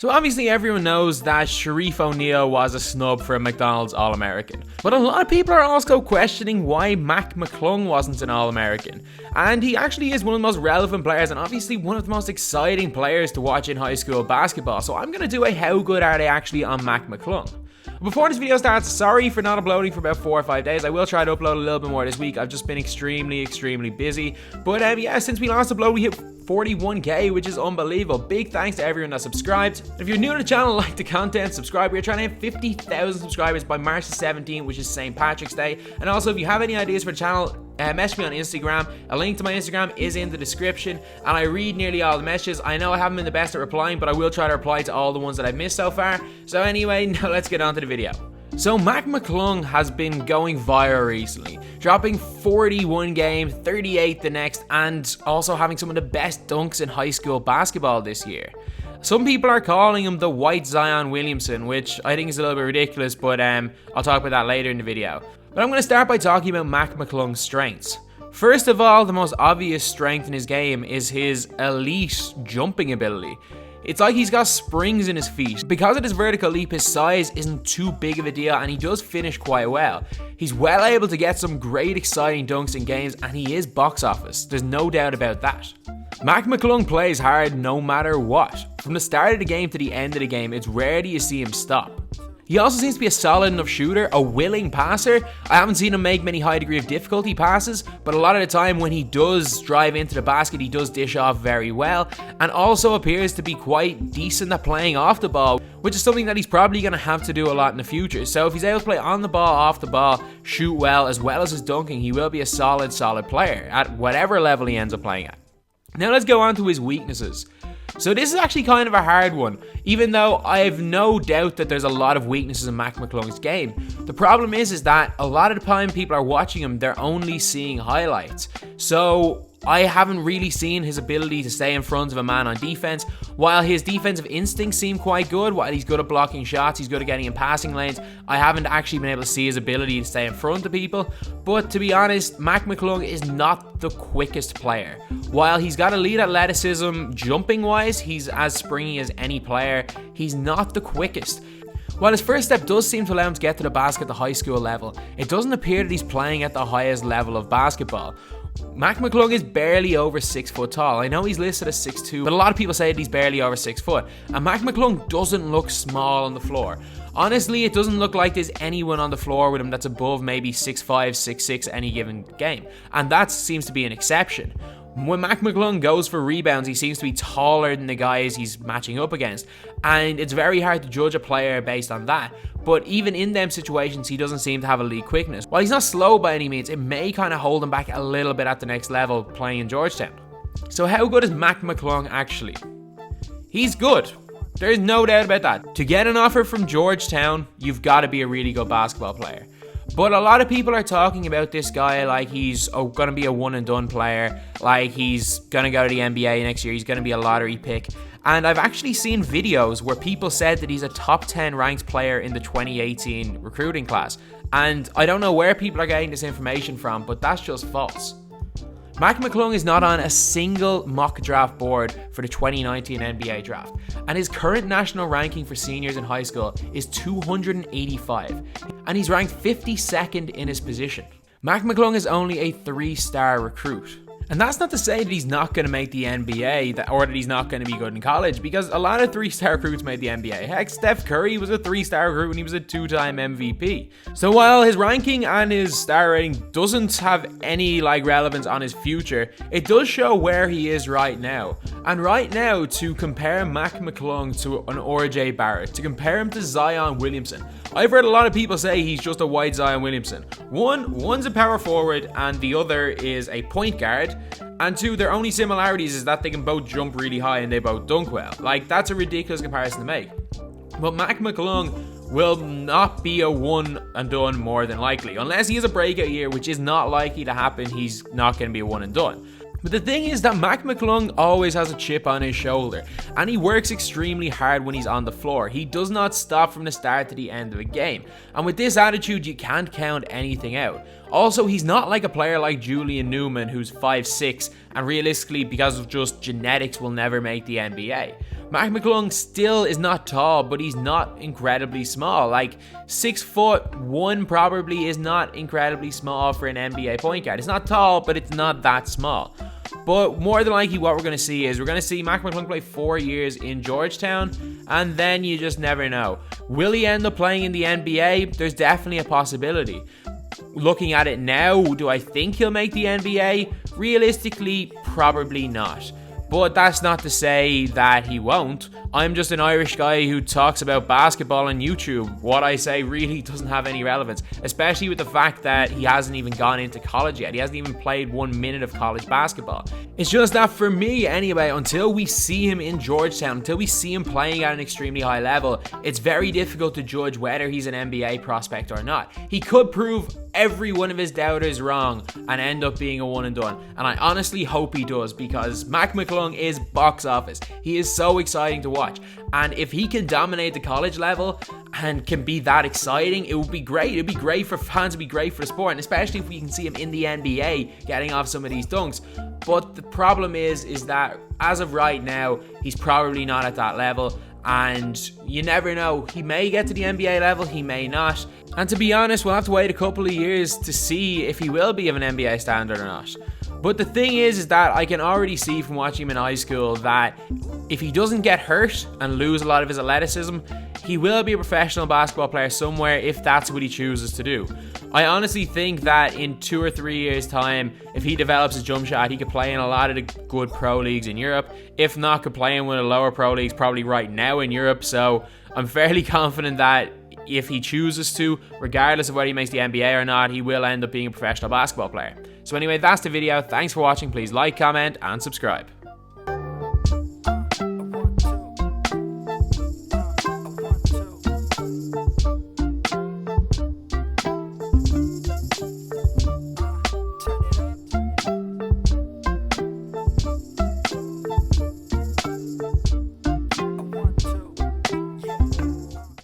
So obviously everyone knows that Sharif O'Neal was a snub for a McDonald's All-American. But a lot of people are also questioning why Mcclung wasn't an All-American. And he actually is one of the most relevant players and obviously one of the most exciting players to watch in high school basketball. So I'm going to do a how good are they actually on Mcclung. Before this video starts, sorry for not uploading for about 4 or 5 days. I will try to upload a little bit more this week. I've just been extremely busy. But yeah, since we last uploaded, we hit 41k, which is unbelievable. Big thanks to everyone that subscribed. If you're new to the channel, like the content, subscribe. We're trying to hit 50,000 subscribers by March the 17th, which is St. Patrick's Day. And also, if you have any ideas for the channel, message me on Instagram. A link to my Instagram is in the description, and I read nearly all the messages. I know I haven't been the best at replying, but I will try to reply to all the ones that I've missed so far. So anyway, now let's get on to the video. So Mcclung has been going viral recently, dropping 41 games, 38 the next, and also having some of the best dunks in high school basketball this year. Some people are calling him the White Zion Williamson, which I think is a little bit ridiculous, but I'll talk about that later in the video. But I'm going to start by talking about Mcclung's strengths. First of all, the most obvious strength in his game is his elite jumping ability. It's like he's got springs in his feet. Because of his vertical leap, his size isn't too big of a deal and he does finish quite well. He's well able to get some great exciting dunks in games and he is box office. There's no doubt about that. Mcclung plays hard no matter what. From the start of the game to the end of the game, it's rare that you see him stop. He also seems to be a solid enough shooter, a willing passer. I haven't seen him make many high degree of difficulty passes, but a lot of the time when he does drive into the basket, he does dish off very well, and also appears to be quite decent at playing off the ball, which is something that he's probably going to have to do a lot in the future. So if he's able to play on the ball, off the ball, shoot well, as well as his dunking, he will be a solid player at whatever level he ends up playing at. Now let's go on to his weaknesses. So this is actually kind of a hard one, even though I have no doubt that there's a lot of weaknesses in Mcclung's game. The problem is that a lot of the time people are watching him, they're only seeing highlights. So I haven't really seen his ability to stay in front of a man on defense. While his defensive instincts seem quite good, while he's good at blocking shots, he's good at getting in passing lanes, I haven't actually been able to see his ability to stay in front of people. But to be honest, Mcclung is not the quickest player. While he's got elite athleticism, jumping wise, he's as springy as any player, he's not the quickest. While his first step does seem to allow him to get to the basket at the high school level, it doesn't appear that he's playing at the highest level of basketball. Mcclung is barely over 6 foot tall. I know he's listed as 6'2", but a lot of people say that he's barely over 6 foot. And Mcclung doesn't look small on the floor. Honestly, it doesn't look like there's anyone on the floor with him that's above maybe 6'5", 6'6" any given game. And that seems to be an exception. When Mcclung goes for rebounds, he seems to be taller than the guys he's matching up against. And it's very hard to judge a player based on that. But even in them situations, he doesn't seem to have elite quickness. While he's not slow by any means, it may kind of hold him back a little bit at the next level playing in Georgetown. So how good is Mcclung actually? He's good. There's no doubt about that. To get an offer from Georgetown, you've got to be a really good basketball player. But a lot of people are talking about this guy like he's going to be a one and done player, like he's going to go to the NBA next year, he's going to be a lottery pick. And I've actually seen videos where people said that he's a top 10 ranked player in the 2018 recruiting class. And I don't know where people are getting this information from, but that's just false. Mcclung is not on a single mock draft board for the 2019 NBA draft, and his current national ranking for seniors in high school is 285, and he's ranked 52nd in his position. Mcclung is only a 3-star recruit. And that's not to say that he's not going to make the NBA or that he's not going to be good in college, because a lot of 3-star recruits made the NBA. Heck, Steph Curry was a 3-star recruit and he was a 2-time MVP. So while his ranking and his star rating doesn't have any relevance on his future, it does show where he is right now. And right now, to compare Mcclung to an RJ Barrett, to compare him to Zion Williamson, I've heard a lot of people say he's just a white Zion Williamson. One's a power forward and the other is a point guard. And two, their only similarities is that they can both jump really high and they both dunk well. That's a ridiculous comparison to make. But Mcclung will not be a one and done more than likely. Unless he has a breakout year, which is not likely to happen, he's not going to be a one and done. But the thing is that Mcclung always has a chip on his shoulder, and he works extremely hard when he's on the floor. He does not stop from the start to the end of a game, and with this attitude, you can't count anything out. Also, he's not like a player like Julian Newman, who's 5'6", and realistically, because of just genetics, will never make the NBA. Mac McClung still is not tall, but he's not incredibly small. Like, 6'1" probably is not incredibly small for an NBA point guard. It's not tall, but it's not that small. But more than likely what we're going to see is we're going to see Mac McClung play 4 years in Georgetown, and then you just never know. Will he end up playing in the NBA? There's definitely a possibility. Looking at it now, do I think he'll make the NBA? Realistically, probably not. But that's not to say that he won't. I'm just an Irish guy who talks about basketball on YouTube. What I say really doesn't have any relevance, especially with the fact that he hasn't even gone into college yet. He hasn't even played 1 minute of college basketball. It's just that for me anyway, until we see him in Georgetown, until we see him playing at an extremely high level, it's very difficult to judge whether he's an NBA prospect or not. He could prove every one of his doubters wrong and end up being a one and done. And I honestly hope he does, because Mac McClung is box office. He is so exciting to watch. And if he can dominate the college level and can be that exciting, it would be great. It would be great for fans, it would be great for the sport, and especially if we can see him in the NBA getting off some of these dunks. But the problem is that as of right now, he's probably not at that level. And you never know, he may get to the NBA level, he may not. And to be honest, we'll have to wait a couple of years to see if he will be of an NBA standard or not. But the thing is that I can already see from watching him in high school that if he doesn't get hurt and lose a lot of his athleticism, he will be a professional basketball player somewhere if that's what he chooses to do. I honestly think that in 2 or 3 years' time, if he develops his jump shot, he could play in a lot of the good pro leagues in Europe. If not, could play in one of the lower pro leagues probably right now in Europe. So I'm fairly confident that if he chooses to, regardless of whether he makes the NBA or not, he will end up being a professional basketball player. So anyway, that's the video. Thanks for watching. Please like, comment, and subscribe.